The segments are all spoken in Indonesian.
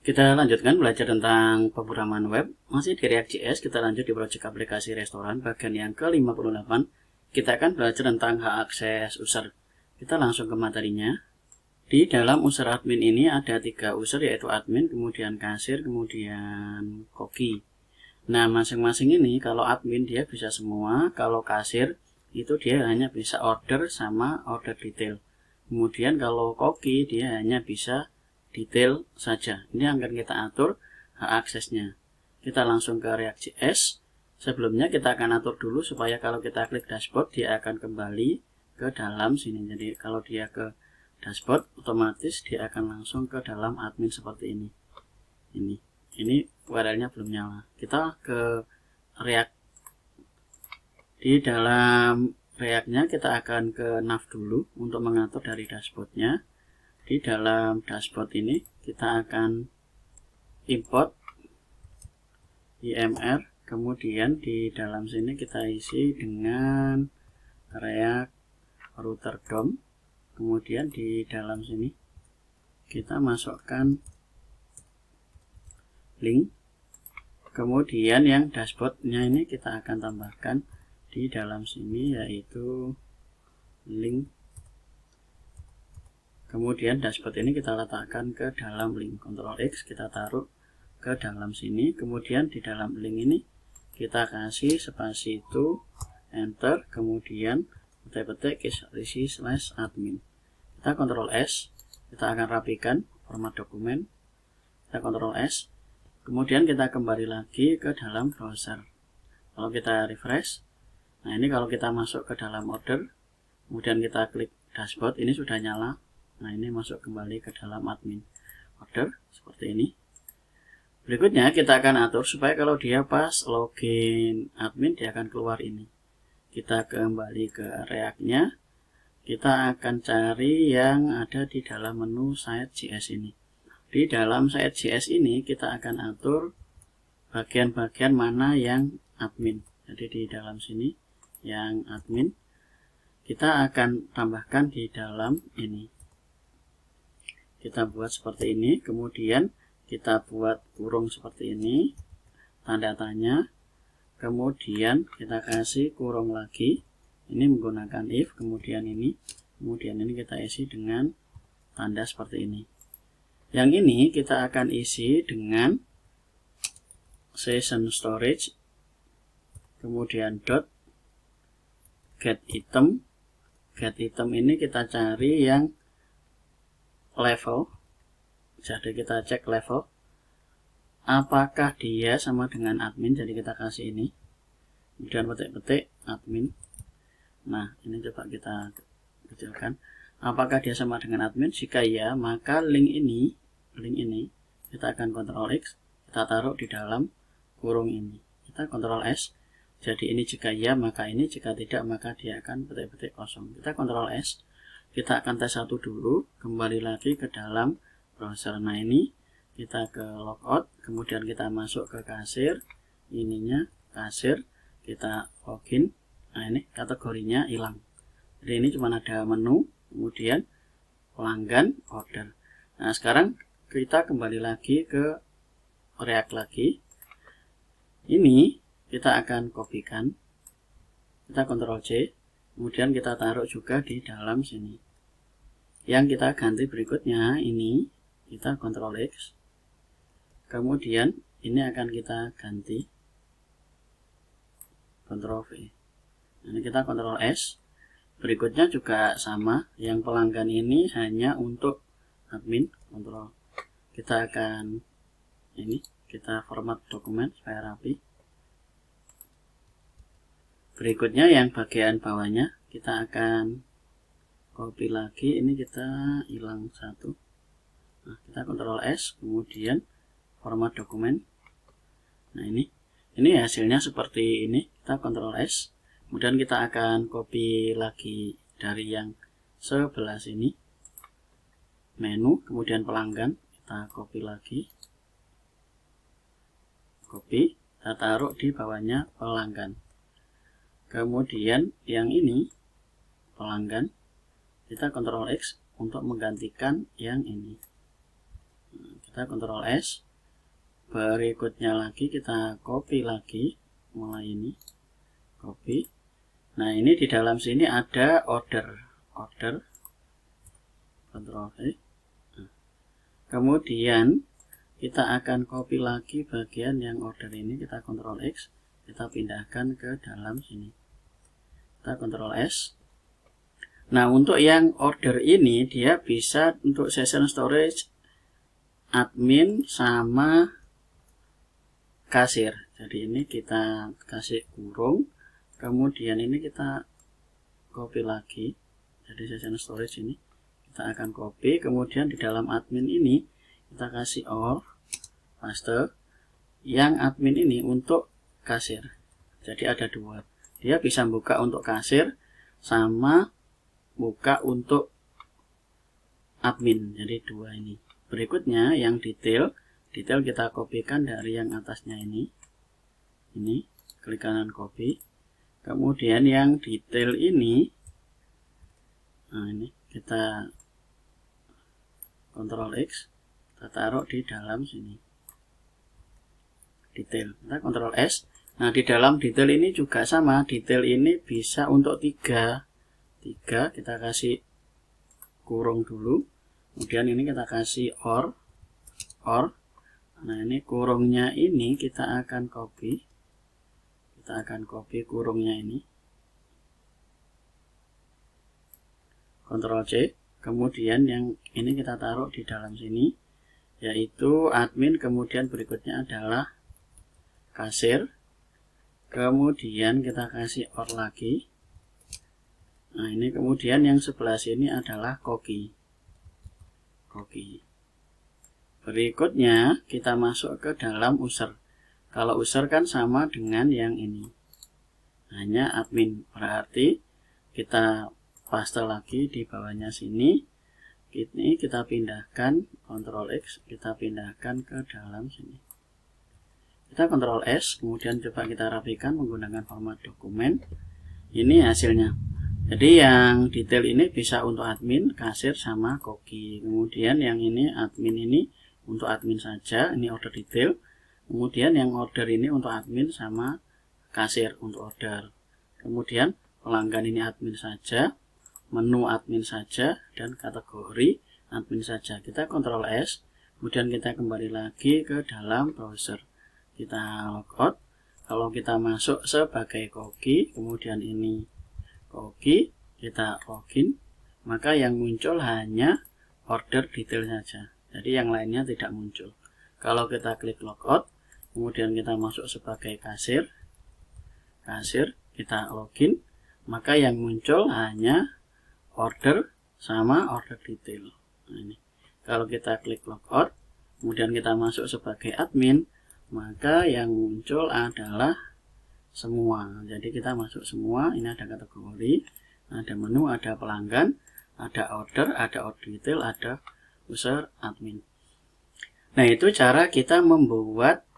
Kita lanjutkan belajar tentang pemrograman web. Masih di React.js, kita lanjut di proyek aplikasi restoran bagian yang ke-58. Kita akan belajar tentang hak akses user. Kita langsung ke materinya. Di dalam user admin ini ada 3 user, yaitu admin, kemudian kasir, kemudian koki. Nah, masing-masing ini kalau admin dia bisa semua, kalau kasir itu dia hanya bisa order sama order detail. Kemudian kalau koki dia hanya bisa detail saja. Ini akan kita atur hak aksesnya. Kita langsung ke React.js. Sebelumnya kita akan atur dulu supaya kalau kita klik dashboard dia akan kembali ke dalam sini. Jadi kalau dia ke dashboard otomatis dia akan langsung ke dalam admin seperti ini. Ini URL-nya belum nyala. Kita ke React. Di dalam React-nya kita akan ke nav dulu untuk mengatur dari dashboard-nya. Di dalam dashboard ini kita akan import IMR, kemudian di dalam sini kita isi dengan React router DOM, kemudian di dalam sini kita masukkan link, kemudian yang dashboardnya ini kita akan tambahkan di dalam sini yaitu link. Kemudian dashboard ini kita letakkan ke dalam link, Ctrl X kita taruh ke dalam sini. Kemudian di dalam link ini kita kasih spasi itu, enter, kemudian petik-petik isi /admin. Kita Ctrl S, kita akan rapikan format dokumen. Kita Ctrl S, kemudian kita kembali lagi ke dalam browser. Kalau kita refresh, nah ini kalau kita masuk ke dalam order, kemudian kita klik dashboard, ini sudah nyala. Nah, ini masuk kembali ke dalam admin order seperti ini. Berikutnya kita akan atur supaya kalau dia pas login admin dia akan keluar ini. Kita kembali ke React-nya. Kita akan cari yang ada di dalam menu site.js ini. Di dalam site.js ini kita akan atur bagian-bagian mana yang admin. Jadi di dalam sini yang admin kita akan tambahkan di dalam ini. Kita buat seperti ini, kemudian kita buat kurung seperti ini, tanda tanya, kemudian kita kasih kurung lagi, ini menggunakan if, kemudian ini kita isi dengan tanda seperti ini. Yang ini kita akan isi dengan session storage, kemudian dot get item ini kita cari yang level. Jadi kita cek level apakah dia sama dengan admin, jadi kita kasih ini, kemudian petik-petik admin. Nah, ini coba kita kecilkan, apakah dia sama dengan admin. Jika ya, maka link ini kita akan Ctrl X, kita taruh di dalam kurung ini, kita Ctrl S. Jadi ini jika ya, maka ini, jika tidak maka dia akan petik-petik kosong. Kita Ctrl S, kita akan tes 1 dulu, kembali lagi ke dalam browser. Nah, ini kita ke logout, kemudian kita masuk ke kasir, ininya kasir, kita login. Nah, ini kategorinya hilang. Jadi ini cuma ada menu, kemudian pelanggan, order. Nah, sekarang kita kembali lagi ke React lagi. Ini kita akan kopikan, kita Ctrl C, kemudian kita taruh juga di dalam sini. Yang kita ganti berikutnya ini kita Ctrl X, kemudian ini akan kita ganti Ctrl V. Ini kita Ctrl S. Berikutnya juga sama, yang pelanggan ini hanya untuk admin. Ctrl. Kita akan ini kita format dokumen supaya rapi. Berikutnya yang bagian bawahnya kita akan copy lagi, ini kita hilang 1. Nah, kita Ctrl S, kemudian format dokumen. Nah, ini hasilnya seperti ini. Kita Ctrl S, kemudian kita akan copy lagi dari yang sebelah sini, menu, kemudian pelanggan, kita copy lagi, copy, kita taruh di bawahnya pelanggan. Kemudian yang ini pelanggan, kita Ctrl X untuk menggantikan yang ini. Nah, kita kita Ctrl S. Berikutnya lagi kita copy lagi, mulai ini copy. Nah, ini di dalam sini ada order, Ctrl V. Kemudian kita akan copy lagi bagian yang order ini, kita Ctrl X, kita pindahkan ke dalam sini. Kita Ctrl S. Nah, untuk yang order ini dia bisa untuk session storage, admin sama kasir. Jadi ini kita kasih kurung, kemudian ini kita copy lagi. Jadi session storage ini kita akan copy, kemudian di dalam admin ini kita kasih OR, paste. Yang admin ini untuk kasir. Jadi ada dua. Dia bisa buka untuk kasir sama buka untuk admin. Jadi dua ini. Berikutnya yang detail kita kopikan dari yang atasnya ini. Ini klik kanan copy. Kemudian yang detail ini, nah ini kita Ctrl X, kita taruh di dalam sini. Detail, kita Ctrl S. Nah, di dalam detail ini juga sama. Detail ini bisa untuk tiga, kita kasih kurung dulu. Kemudian ini kita kasih OR. Nah, ini kurungnya ini kita akan copy. Kita akan copy kurungnya ini. Ctrl C. Kemudian yang ini kita taruh di dalam sini, yaitu admin. Kemudian berikutnya adalah kasir. Kemudian kita kasih OR lagi. Nah, ini kemudian yang sebelah sini adalah koki. Berikutnya kita masuk ke dalam user. Kalau user kan sama dengan yang ini, hanya admin. Berarti kita paste lagi di bawahnya sini. Ini kita pindahkan, Ctrl X, kita pindahkan ke dalam sini. Kita Ctrl S, kemudian coba kita rapikan menggunakan format dokumen. Ini hasilnya. Jadi yang detail ini bisa untuk admin, kasir, sama koki. Kemudian yang ini admin ini untuk admin saja, ini order detail. Kemudian yang order ini untuk admin sama kasir untuk order. Kemudian pelanggan ini admin saja, menu admin saja, dan kategori admin saja. Kita Ctrl S, kemudian kita kembali lagi ke dalam browser. Kita logout. Kalau kita masuk sebagai koki, kemudian ini koki, kita login, maka yang muncul hanya order detail saja. Jadi yang lainnya tidak muncul. Kalau kita klik logout, kemudian kita masuk sebagai kasir, kita login, maka yang muncul hanya order sama order detail. Nah, ini. Kalau kita klik logout, kemudian kita masuk sebagai admin, maka yang muncul adalah semua. Jadi kita masuk semua. Ini ada kategori, ada menu, ada pelanggan, ada order detail, ada user, admin. Nah, itu cara kita membuat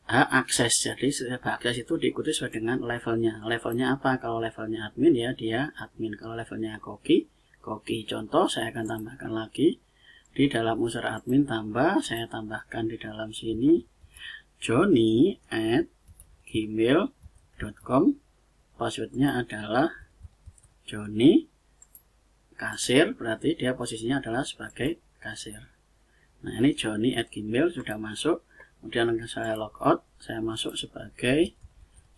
hak akses. Jadi setiap akses itu diikuti sesuai dengan levelnya. Levelnya apa? Kalau levelnya admin ya dia admin. Kalau levelnya koki. Contoh saya akan tambahkan lagi di dalam user admin, saya tambahkan di dalam sini johnny@gmail.com. Passwordnya adalah Johnny kasir, berarti dia posisinya adalah sebagai kasir. Nah, ini johnny@gmail sudah masuk. Kemudian saya logout, saya masuk sebagai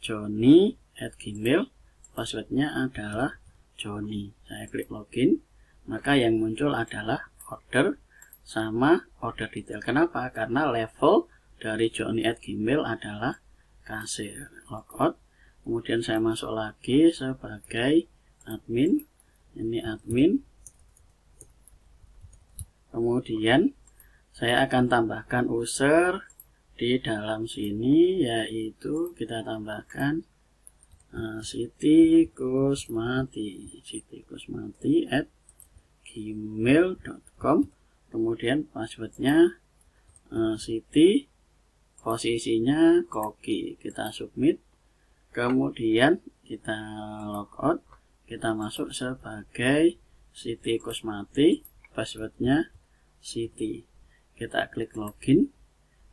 johnny@gmail, passwordnya adalah Johnny. Saya klik login, maka yang muncul adalah order sama order detail. Kenapa? Karena level dari johnny@gmail adalah kasir. Logout, kemudian saya masuk lagi sebagai admin. Ini admin. Kemudian saya akan tambahkan user di dalam sini, yaitu kita tambahkan Siti Kusmati @gmail.com. Kemudian passwordnya Siti, posisinya koki, kita submit. Kemudian kita logout, kita masuk sebagai Siti Kusmati, passwordnya Siti. kita klik login.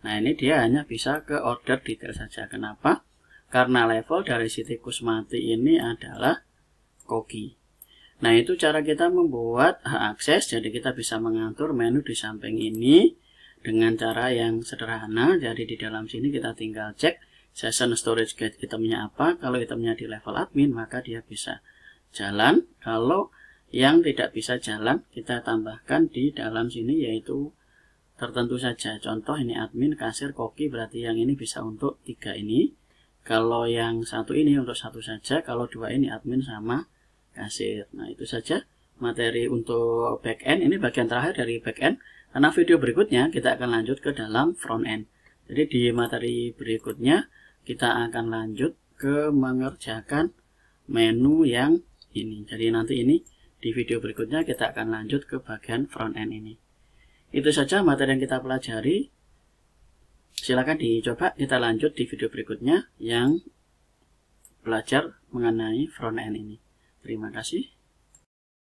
Nah, ini dia hanya bisa ke order detail saja. Kenapa? Karena level dari si tikus mati ini adalah Koki. Nah, itu cara kita membuat hak akses. Jadi kita bisa mengatur menu di samping ini dengan cara yang sederhana. Jadi di dalam sini kita tinggal cek session storage guide itemnya apa. Kalau itemnya di level admin, maka dia bisa jalan. Kalau yang tidak bisa jalan, kita tambahkan di dalam sini, yaitu tertentu saja. Contoh ini admin, kasir, koki, berarti yang ini bisa untuk 3 ini. Kalau yang satu ini untuk 1 saja. Kalau 2 ini admin sama kasir. Nah, itu saja materi untuk backend. Ini bagian terakhir dari backend. Karena video berikutnya kita akan lanjut ke dalam front end. Jadi di materi berikutnya kita akan lanjut ke mengerjakan menu yang ini. Jadi nanti ini di video berikutnya kita akan lanjut ke bagian front end ini. Itu saja materi yang kita pelajari. Silakan dicoba, kita lanjut di video berikutnya yang belajar mengenai front end ini. Terima kasih.